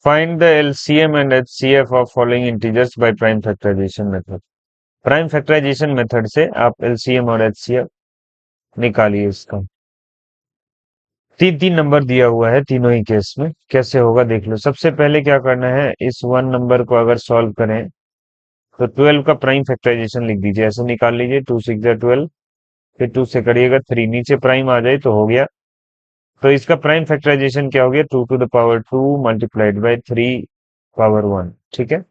Find the LCM and HCF of following integers by prime factorisation method. Prime factorisation method से आप LCM और HCF निकालिए इसका। तीन तीन नंबर दिया हुआ है तीनों ही केस में, कैसे होगा देख लो। सबसे पहले क्या करना है, इस वन नंबर को अगर सॉल्व करें तो 12 का प्राइम फैक्टराइजेशन लिख दीजिए, ऐसे निकाल लीजिए। 2 6 12, फिर 2 से करिएगा 3, नीचे प्राइम आ जाए तो हो गया। तो इसका प्राइम फैक्टराइजेशन क्या हो गया, 2 to the power 2 multiplied by 3 power 1। ठीक है।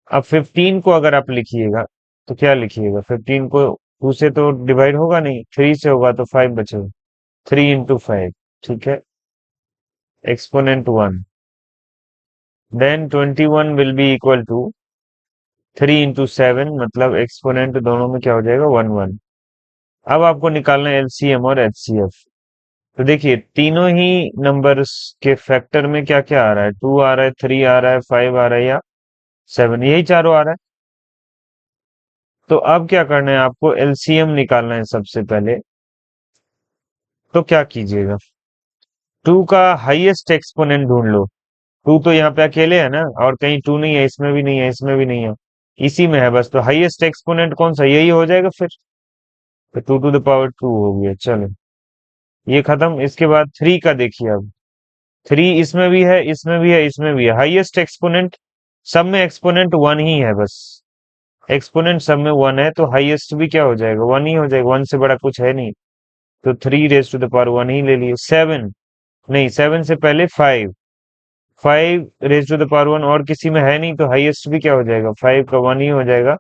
अब 15 को अगर आप लिखिएगा तो क्या लिखिएगा, 15 को 2 से तो डिवाइड होगा नहीं, 3 से होगा तो 5 बचेगा, 3 इंटू 5। ठीक है, exponent 1। Then 21 will be equal to 3 into 7, मतलब एक्सपोनेंट दोनों में क्या हो जाएगा, 1 1। अब आपको निकालना है एलसीएम और एचसीएफ। तो देखिए तीनों ही नंबर्स के फैक्टर में क्या क्या आ रहा है, 2 आ रहा है, 3 आ रहा है, 5 आ रहा है या 7, यही चारों आ रहा है। तो अब क्या करना है, आपको एलसीएम निकालना है सबसे पहले। तो क्या कीजिएगा, 2 का हाईएस्ट एक्सपोनेंट ढूंढ लो। 2 तो यहाँ पे अकेले है ना, और कहीं 2 नहीं है, इसमें भी नहीं है, इसमें भी नहीं है, इसी में है बस। तो हाईएस्ट एक्सपोनेंट कौन सा, यही हो जाएगा फिर। तो 2 टू द पावर 2 हो गया, चलो ये खत्म। इसके बाद 3 का देखिए अब। 3 इसमें भी है, इसमें भी है, इसमें भी है। हाईएस्ट एक्सपोनेंट, सब में एक्सपोनेंट 1 ही है बस। एक्सपोनेंट सब में 1 है तो हाईएस्ट भी क्या हो जाएगा, 1 ही हो जाएगा, 1 से बड़ा कुछ है नहीं। तो 3 रेज टू द पावर 1 ही ले लिए। 7 नहीं, 7 से पहले 5, 5 रेज टू द पावर 1 और किसी में है नहीं, तो हाईएस्ट भी क्या हो जाएगा, 5 का 1 ही हो जाएगा,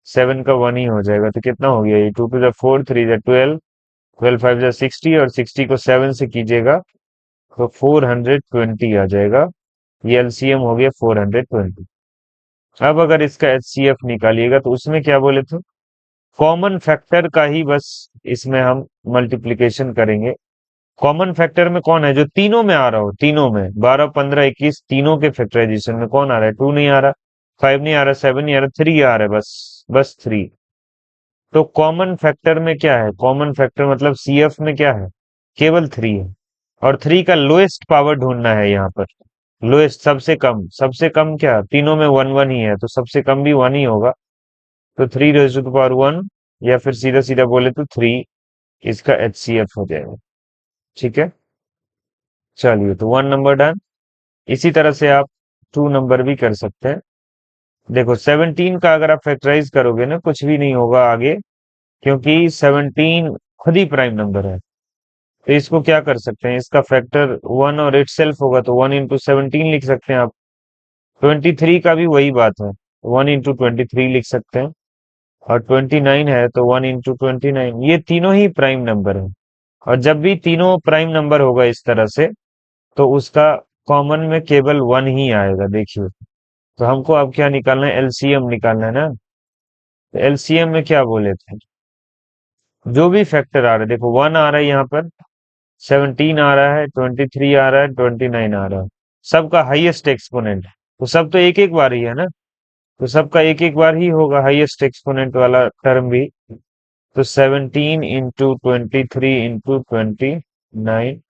7 का 1 ही हो जाएगा। तो कितना हो गया ये, 2 टू द 4, 3 द 12, 12 5 जा 60, और 60 को 7 से कीजिएगा तो 420 आ जाएगा। ये एलसीएम हो गया 420। अब अगर इसका एचसीएफ निकालिएगा तो उसमें क्या बोले थे, कॉमन फैक्टर का ही बस इसमें हम मल्टीप्लीकेशन करेंगे। कॉमन फैक्टर में कौन है, जो तीनों में आ रहा हो, तीनों में 12 15 21 तीनों के फैक्टराइजेशन में कौन आ रहा है, 2 नहीं आ रहा, 5 नहीं आ रहा, 7 नहीं आ रहा, 3 आ रहा है बस, बस 3। तो कॉमन फैक्टर में क्या है, कॉमन फैक्टर मतलब सीएफ में क्या है, केवल 3 है। और 3 का लोएस्ट पावर ढूंढना है यहाँ पर। लोएस्ट सबसे कम, सबसे कम क्या, तीनों में 1 1 ही है तो सबसे कम भी 1 ही होगा। तो 3 रेज़ टू द पावर 1, या फिर सीधा सीधा बोले तो 3 इसका एचसीएफ हो जाएगा। ठीक है, चलिए तो 1 नंबर डन। इसी तरह से आप 2 नंबर भी कर सकते हैं। देखो 17 का अगर आप फैक्टराइज करोगे ना, कुछ भी नहीं होगा आगे, क्योंकि 17 खुद ही प्राइम नंबर है। तो इसको क्या कर सकते हैं, इसका फैक्टर 1 और इट सेल्फ होगा, तो 1 इंटू 17 लिख सकते हैं आप। 23 का भी वही बात है, 1 इंटू 23 लिख सकते हैं। और 29 है तो 1 इंटू 29, ये तीनों ही प्राइम नंबर है। और जब भी तीनों प्राइम नंबर होगा इस तरह से, तो उसका कॉमन में केवल 1 ही आएगा, देखिए। तो हमको अब क्या निकालना है, एलसीएम निकालना है ना। तो एलसीएम में क्या बोले थे, जो भी फैक्टर आ रहा है, देखो 1 आ रहा है यहाँ पर, 17 आ रहा है, 23 आ रहा है, 29 आ रहा है, सबका हाईएस्ट एक्सपोनेंट है। तो सब तो एक एक बार ही है ना, तो सबका एक एक बार ही होगा हाईएस्ट एक्सपोनेंट वाला टर्म भी। तो 17 इंटू 23 इंटू 29,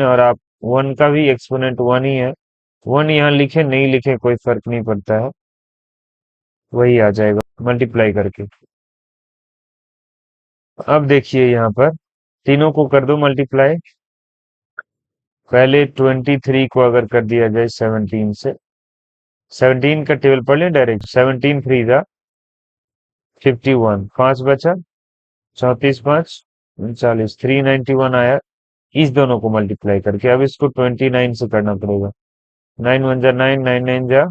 और आप 1 का भी एक्सपोनेंट 1 ही है। 1 यहाँ लिखे नहीं लिखे कोई फर्क नहीं पड़ता है, वही आ जाएगा मल्टीप्लाई करके। अब देखिए यहाँ पर तीनों को कर दो मल्टीप्लाई। पहले 23 को अगर कर दिया जाए 17 से, 17 का टेबल पढ़ लें डायरेक्ट, 17 3 जा 51, 5 बचा, 34 5 39, 391 आया। इस दोनों को मल्टीप्लाई करके अब इसको 29 से करना पड़ेगा। 9 1 जा 9, 9 9 जा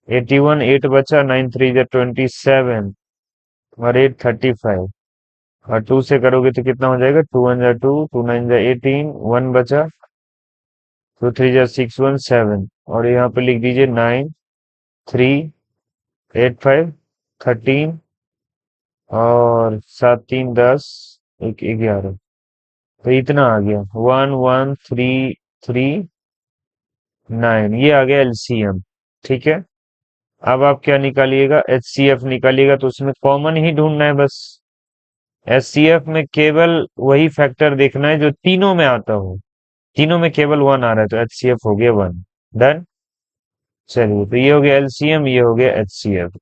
81, 8 बचा, 9 3 जा 27, और 8 35। और 2 से करोगे तो कितना हो जाएगा, 2 1 जा 2, 2 9 जा 18, 1 बचा, 2 3 जा 6 1 7। और यहाँ पे लिख दीजिए 9 3 8 5 13, और 7 3 10 1 11। तो इतना आ गया, 1 1 3 3 9, ये आ गया एलसीएम। ठीक है। अब आप क्या निकालिएगा, एचसीएफ निकालिएगा, तो उसमें कॉमन ही ढूंढना है बस। एचसीएफ में केवल वही फैक्टर देखना है जो तीनों में आता हो, तीनों में केवल 1 आ रहा है तो HCF हो गया 1। डन। चलिए, तो ये हो गया LCM, ये हो गया HCF।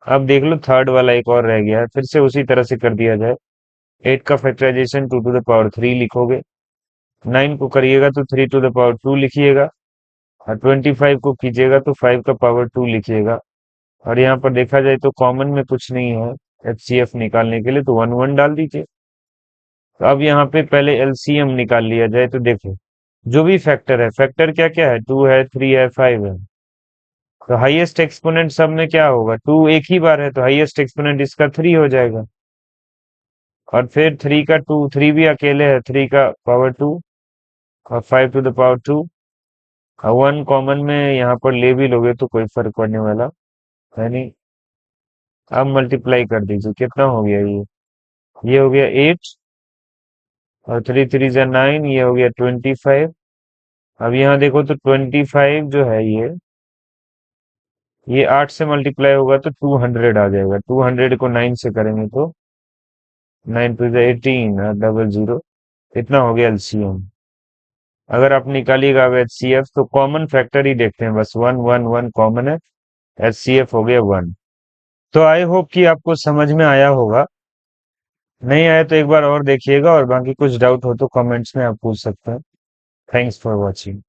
अब देख लो थर्ड वाला एक और रह गया है, फिर से उसी तरह से कर दिया जाए। 8 का फैक्टराइजेशन 2 to the power 3 लिखोगे। 9 को करिएगा तो 3 to the power 2 लिखिएगा। और 25 को कीजिएगा तो 5 का पावर 2 लिखिएगा। और यहाँ पर देखा जाए तो कॉमन में कुछ नहीं है HCF निकालने के लिए, तो 1 1 डाल दीजिए। तो अब यहाँ पे पहले LCM निकाल लिया जाए, तो देखो जो भी फैक्टर है, फैक्टर क्या क्या है, 2 है, 3 है, 5 है। तो हाईएस्ट एक्सपोनेंट सब में क्या होगा, 2 एक ही बार है तो हाईएस्ट एक्सपोनेंट इसका 3 हो जाएगा। और फिर 3 का 2, 3 भी अकेले है, 3 का पावर 2 और 5 to the power 2। और 1 कॉमन में यहाँ पर ले भी लोगे तो कोई फर्क पड़ने वाला है नहीं। अब मल्टीप्लाई कर दीजिए, कितना हो गया ये हो गया 8 और 3 3 जा 9, ये हो गया 25। अब यहाँ देखो तो 25 जो है ये 8 से मल्टीप्लाई होगा तो 200 आ जाएगा। 200 को 9 से करेंगे तो 9 टू 18 और डबल जीरो, इतना हो गया LCM। अगर आप निकालिएगा अब HCF तो कॉमन फैक्टर ही देखते हैं, बस 1 1 1 कॉमन है, HCF हो गया 1। तो आई होप कि आपको समझ में आया होगा। नहीं आया तो एक बार और देखिएगा, और बाकी कुछ डाउट हो तो कमेंट्स में आप पूछ सकते हैं। Thanks for watching.